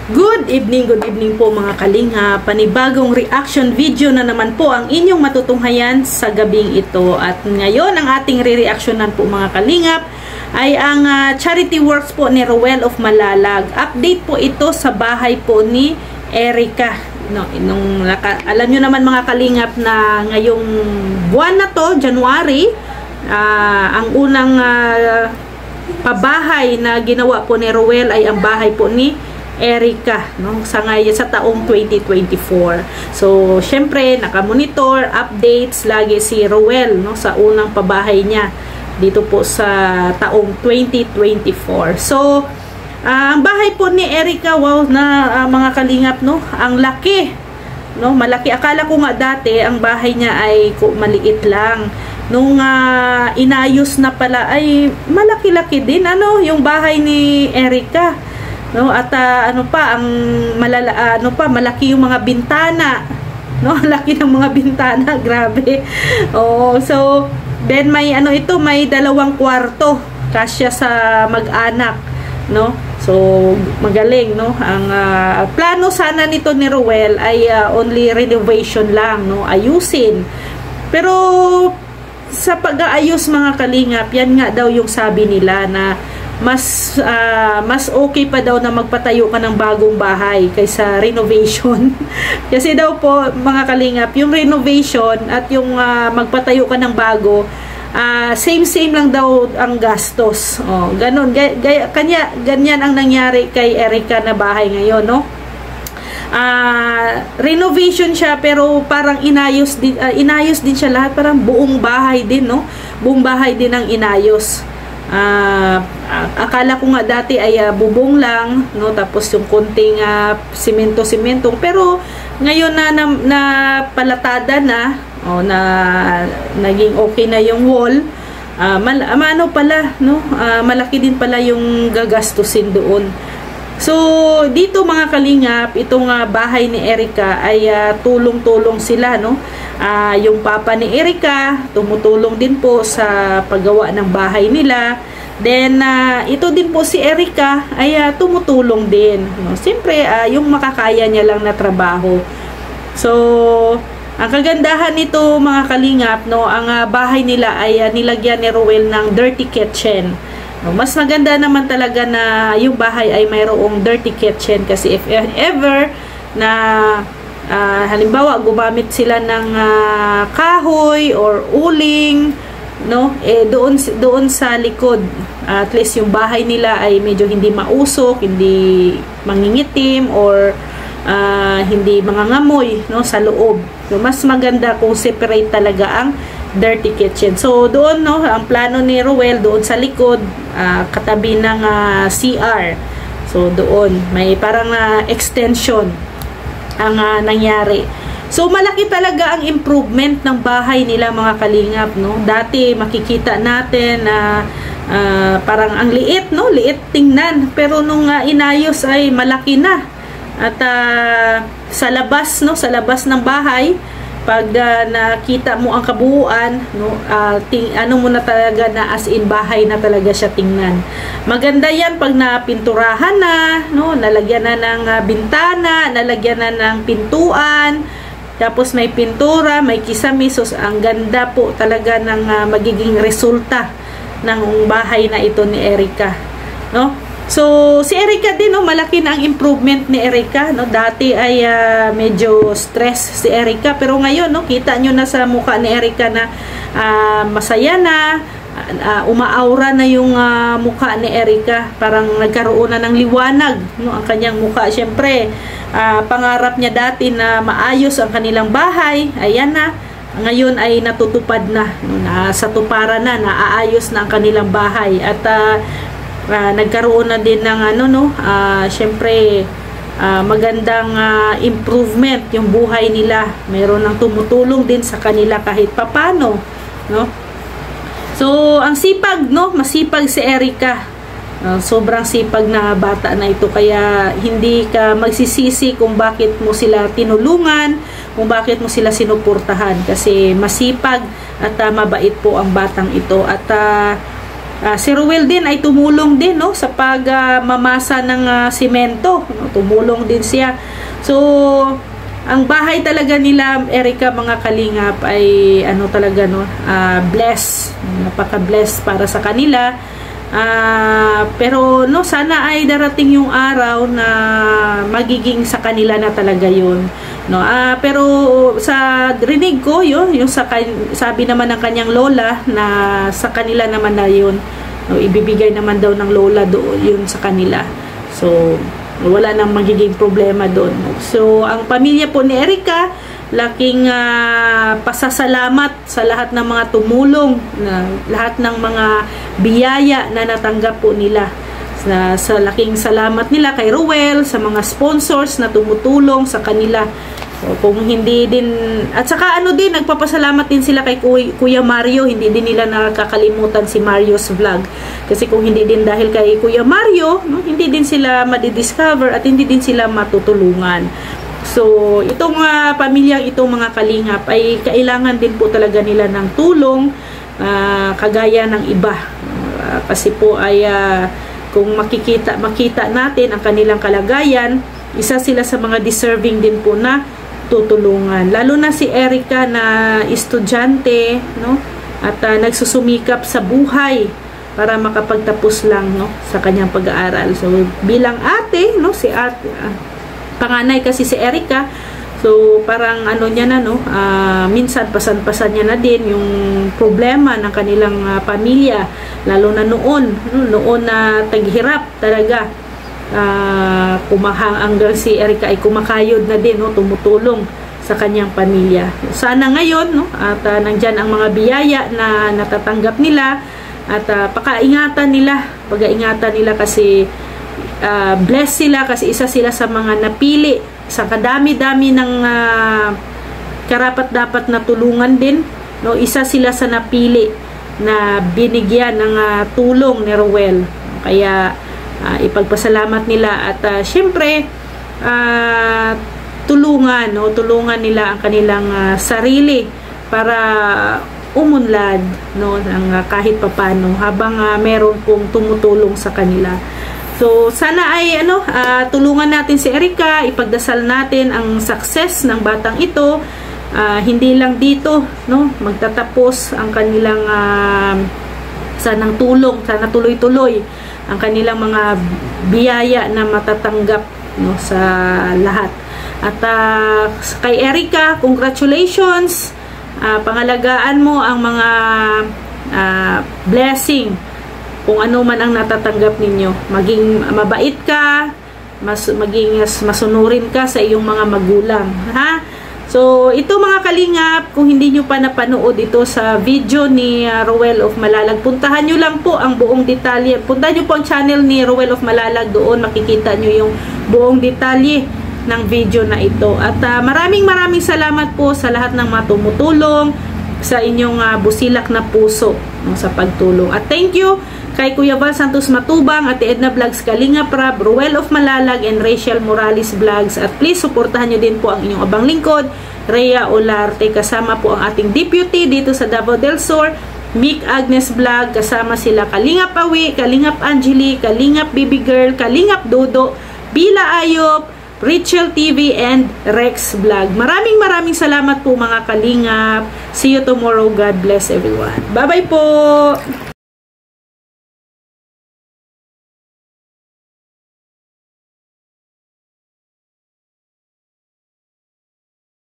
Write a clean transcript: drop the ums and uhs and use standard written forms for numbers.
Good evening po mga kalinga. Panibagong reaction video na naman po ang inyong matutunghayan sa gabing ito. At ngayon ang ating re-reactionan po mga kalingap ay ang charity works po ni Roel of Malalag. Update po ito sa bahay po ni Erica. No, alam nyo naman mga kalingap na ngayong buwan na to, January, ang unang pabahay na ginawa po ni Roel ay ang bahay po ni Erica, no, sa taong 2024. So, syempre, nakamonitor, updates lagi si Roel, no, sa unang pabahay niya dito po sa taong 2024. So, ang bahay po ni Erica, wow na mga kalingap, no, ang laki, no, malaki. Akala ko nga dati ang bahay niya ay maliit lang. Nung inayos na pala ay malaki-laki din, ano, yung bahay ni Erica. No, at ano pa ang malaki yung mga bintana, no, laki ng mga bintana, grabe. Oh, so then may may 2 kwarto kasya sa mag-anak, no. So magaling, no. Ang plano sana nito ni Roel ay only renovation lang, no, ayusin. Pero sa pag-aayos mga kalingap, yan nga daw yung sabi nila na mas okay pa daw na magpatayo ka ng bagong bahay kaysa renovation. Kasi daw po mga kalingap, yung renovation at yung magpatayo ka ng bago, same lang daw ang gastos. Oh, ganun. Ganyan ang nangyari kay Erica na bahay ngayon, no? Renovation siya pero parang inayos din siya lahat, parang buong bahay din, no? Buong bahay din ang inayos. Akala ko nga dati ay bubong lang, no, tapos yung konting simento, pero ngayon na palatada na, na naging okay na yung wall, malaki din pala yung gagastusin doon. So dito mga kalingap, itong bahay ni Erica ay tulong-tulong sila, no. Yung papa ni Erica tumutulong din po sa paggawa ng bahay nila. Then ito din po si Erica ay tumutulong din, no. Siyempre yung makakaya niya lang na trabaho. So ang kagandahan nito mga kalingap, no, ang bahay nila ay nilagyan ni Roel ng dirty kitchen. No, mas maganda naman talaga na yung bahay ay mayroong dirty kitchen, kasi if ever na halimbawa gumamit sila ng kahoy or uling, no, doon sa likod, at least yung bahay nila ay medyo hindi mausok, hindi mangingitim, or hindi mangangamoy, no, sa loob. So, mas maganda kung separate talaga ang dirty kitchen. So doon, no, ang plano ni Roel doon sa likod, katabi ng CR. So doon may parang extension ang nangyari. So malaki talaga ang improvement ng bahay nila mga kalingap, no. Dati makikita natin na parang ang liit, no, liit tingnan, pero nung inayos ay malaki na. At sa labas, no, sa labas ng bahay, pag nakita mo ang kabuuan, no, mo na talaga na as in bahay na talaga siya tingnan. Maganda yan pag napinturahan na, no, nalagyan na ng bintana, nalagyan na ng pintuan, tapos may pintura, may kisamisos. Ang ganda po talaga ng magiging resulta ng bahay na ito ni Erica, no. So si Erica din, no, malaki na ang improvement ni Erica, no. Dati ay medyo stress si Erica, pero ngayon, no, kita nyo na sa mukha ni Erica na masaya na, umaaura na yung mukha ni Erica, parang nagkaroon na ng liwanag, no, ang kanyang mukha. Syempre pangarap niya dati na maayos ang kanilang bahay, ayan na, ngayon ay natutupad na, no, nasa tuparan na, naaayos na ang kanilang bahay. At nagkaroon na din ng syempre magandang improvement yung buhay nila. Mayroon ng tumutulong din sa kanila kahit papano, no. So ang sipag, no, masipag si Erica. Sobrang sipag na bata na ito, kaya hindi ka magsisisi kung bakit mo sila tinulungan, kung bakit mo sila sinuportahan, kasi masipag at mabait po ang batang ito. At Si Ruel din ay tumulong din, no, sa pagmamasa ng simento, no? Tumulong din siya. So ang bahay talaga nila, Erica, mga kalingap, ay ano talaga, no, blessed, napaka-blessed para sa kanila. Pero no, sana ay darating yung araw na magiging sa kanila na talaga yun, no. Pero sa rinig ko yun, yung sabi naman ng kanyang lola na sa kanila naman na yun, no, ibibigay naman daw ng lola doon yun sa kanila. So wala nang magiging problema doon. So ang pamilya po ni Erica, laking pasasalamat sa lahat ng mga tumulong, lahat ng mga biyaya na natanggap po nila. Sa laking salamat nila kay Ruel, sa mga sponsors na tumutulong sa kanila. So, kung hindi din, at saka ano din, nagpapasalamat din sila kay Kuya Mario. Hindi din nila nakakalimutan si Mario's vlog. Kasi kung hindi din dahil kay Kuya Mario, no, hindi din sila madidiscover at hindi din sila matutulungan. So, itong pamilyang itong mga kalingap ay kailangan din po talaga nila ng tulong, kagaya ng iba. Kasi po ay kung makita natin ang kanilang kalagayan, isa sila sa mga deserving din po na tutulungan. Lalo na si Erica na estudyante, no? At nagsusumikap sa buhay para makapagtapos lang, no, sa kanyang pag-aaral. So, bilang ate, no, si ate, panganay kasi si Erica, so parang ano niya na, no, minsan pasan-pasan niya na din yung problema ng kanilang pamilya, lalo na noon na taghirap talaga. Hanggang si Erica ay kumakayod na din, no, tumutulong sa kanyang pamilya. Sana ngayon, no, at nandyan ang mga biyaya na natatanggap nila at pag-ingatan nila kasi blessed sila kasi isa sila sa mga napili sa kadami-dami ng karapat-dapat na tulungan din, no, isa sila sa napili na binigyan ng tulong ni Ruel. Kaya ipagpasalamat nila at syempre tulungan nila ang kanilang sarili para umunlad, no, ng kahit papano habang meron pong tumutulong sa kanila. So sana ay tulungan natin si Erica, ipagdasal natin ang success ng batang ito, hindi lang dito, no, magtatapos ang kanilang sanang tulong, sana tuloy-tuloy ang kanilang mga biyaya na matatanggap, no, sa lahat. At kay Erica, congratulations, pangalagaan mo ang mga blessing kung ano man ang natatanggap ninyo. Maging mabait ka, maging masunurin ka sa iyong mga magulang, ha? So, ito mga kalingap, kung hindi nyo pa napanood ito sa video ni Ruel of Malalag, puntahan nyo lang po ang buong detalye. Puntahan nyo po ang channel ni Ruel of Malalag, doon makikita nyo yung buong detalye ng video na ito. At maraming salamat po sa lahat ng mga tumutulong, sa inyong busilak na puso, no, sa pagtulong. At thank you kay Kuya Val Santos Matubang, Ate Edna Vlogs, Kalinga Prab, Ruel of Malalag, and Rachel Morales Vlogs. At please, suportahan nyo din po ang inyong abang lingkod, Rhea Olarte, kasama po ang ating deputy dito sa Davao del Sur, Mick Agnes Vlog, kasama sila Kalingap Awi, Kalingap Angeli, Kalingap Baby Girl, Kalingap Dodo, Bila Ayop, Rachel TV, and Rex Vlog. Maraming salamat po mga kalingap. See you tomorrow. God bless everyone. Bye-bye po!